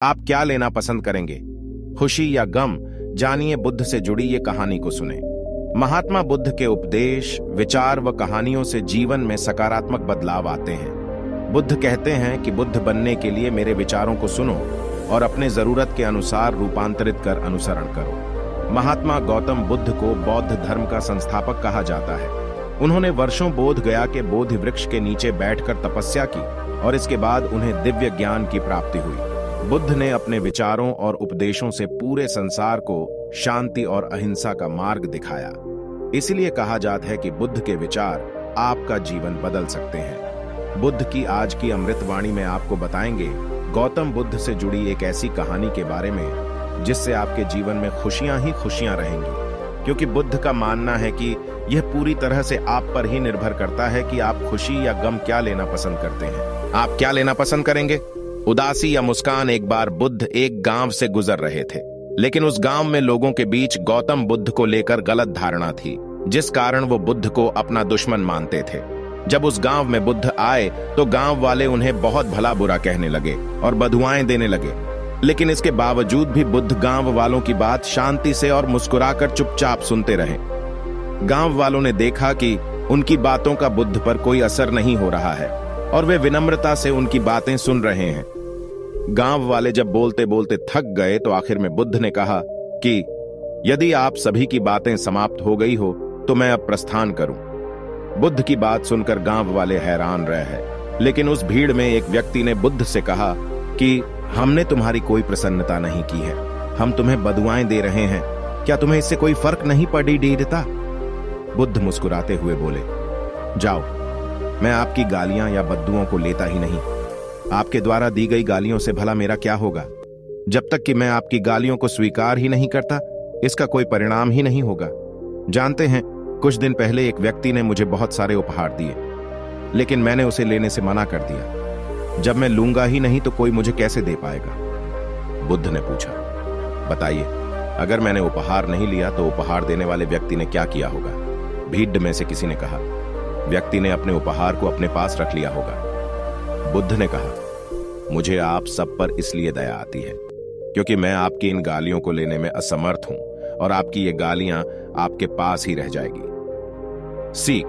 आप क्या लेना पसंद करेंगे, खुशी या गम? जानिए बुद्ध से जुड़ी ये कहानी को सुने। महात्मा बुद्ध के उपदेश, विचार व कहानियों से जीवन में सकारात्मक बदलाव आते हैं। बुद्ध कहते हैं कि बुद्ध बनने के लिए मेरे विचारों को सुनो और अपने जरूरत के अनुसार रूपांतरित कर अनुसरण करो। महात्मा गौतम बुद्ध को बौद्ध धर्म का संस्थापक कहा जाता है। उन्होंने वर्षों बोध गया के बोधि वृक्ष के नीचे बैठकर तपस्या की और इसके बाद उन्हें दिव्य ज्ञान की प्राप्ति हुई। बुद्ध ने अपने विचारों और उपदेशों से पूरे संसार को शांति और अहिंसा का मार्ग दिखाया। इसलिए कहा जाता है कि बुद्ध के विचार आपका जीवन बदल सकते हैं। बुद्ध की आज की अमृतवाणी में आपको बताएंगे गौतम बुद्ध से जुड़ी एक ऐसी कहानी के बारे में जिससे आपके जीवन में खुशियां ही खुशियां रहेंगी, क्योंकि बुद्ध का मानना है कि यह पूरी तरह से आप पर ही निर्भर करता है कि आप खुशी या गम क्या लेना पसंद करते हैं। आप क्या लेना पसंद करेंगे, उदासी या मुस्कान? एक बार बुद्ध एक गांव से गुजर रहे थे, लेकिन उस गांव में लोगों के बीच गौतम बुद्ध को लेकर गलत धारणा थी, जिस कारण वो बुद्ध को अपना दुश्मन मानते थे। जब उस गांव में बुद्ध आए तो गांव वाले उन्हें बहुत भला बुरा कहने लगे और बदुआएं देने लगे, लेकिन इसके बावजूद भी बुद्ध गांव वालों की बात शांति से और मुस्कुराकर चुपचाप सुनते रहे। गांव वालों ने देखा कि उनकी बातों का बुद्ध पर कोई असर नहीं हो रहा है और वे विनम्रता से उनकी बातें सुन रहे हैं। गांव वाले जब बोलते बोलते थक गए तो आखिर में बुद्ध ने कहा कि यदि आप सभी की बातें समाप्त हो गई हो तो मैं अब प्रस्थान करूं। बुद्ध की बात सुनकर गांव वाले हैरान रहे, लेकिन उस भीड़ में एक व्यक्ति ने बुद्ध से कहा कि हमने तुम्हारी कोई प्रसन्नता नहीं की है, हम तुम्हें बदुआएं दे रहे हैं, क्या तुम्हें इससे कोई फर्क नहीं पड़ी देता? बुद्ध मुस्कुराते हुए बोले, जाओ, मैं आपकी गालियां या बद्दुओं को लेता ही नहीं। आपके द्वारा दी गई गालियों से भला मेरा क्या होगा? जब तक कि मैं आपकी गालियों को स्वीकार ही नहीं करता, इसका कोई परिणाम ही नहीं होगा। जानते हैं, कुछ दिन पहले एक व्यक्ति ने मुझे बहुत सारे उपहार दिए, लेकिन मैंने उसे लेने से मना कर दिया। जब मैं लूंगा ही नहीं तो कोई मुझे कैसे दे पाएगा? बुद्ध ने पूछा, बताइए, अगर मैंने उपहार नहीं लिया तो उपहार देने वाले व्यक्ति ने क्या किया होगा? भीड़ में से किसी ने कहा, व्यक्ति ने अपने उपहार को अपने पास रख लिया होगा। बुद्ध ने कहा, मुझे आप सब पर इसलिए दया आती है क्योंकि मैं आपकी इन गालियों को लेने में असमर्थ हूं और आपकी ये गालियां आपके पास ही रह जाएगी। सीख।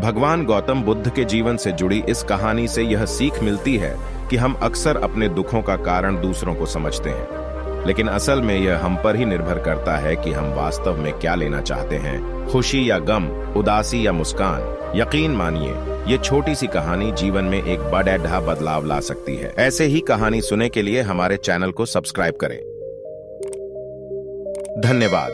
भगवान गौतम बुद्ध के जीवन से जुड़ी इस कहानी से यह सीख मिलती है कि हम अक्सर अपने दुखों का कारण दूसरों को समझते हैं, लेकिन असल में यह हम पर ही निर्भर करता है कि हम वास्तव में क्या लेना चाहते हैं, खुशी या गम, उदासी या मुस्कान। यकीन मानिए, ये छोटी सी कहानी जीवन में एक बड़ा बदलाव ला सकती है। ऐसे ही कहानी सुनने के लिए हमारे चैनल को सब्सक्राइब करें। धन्यवाद।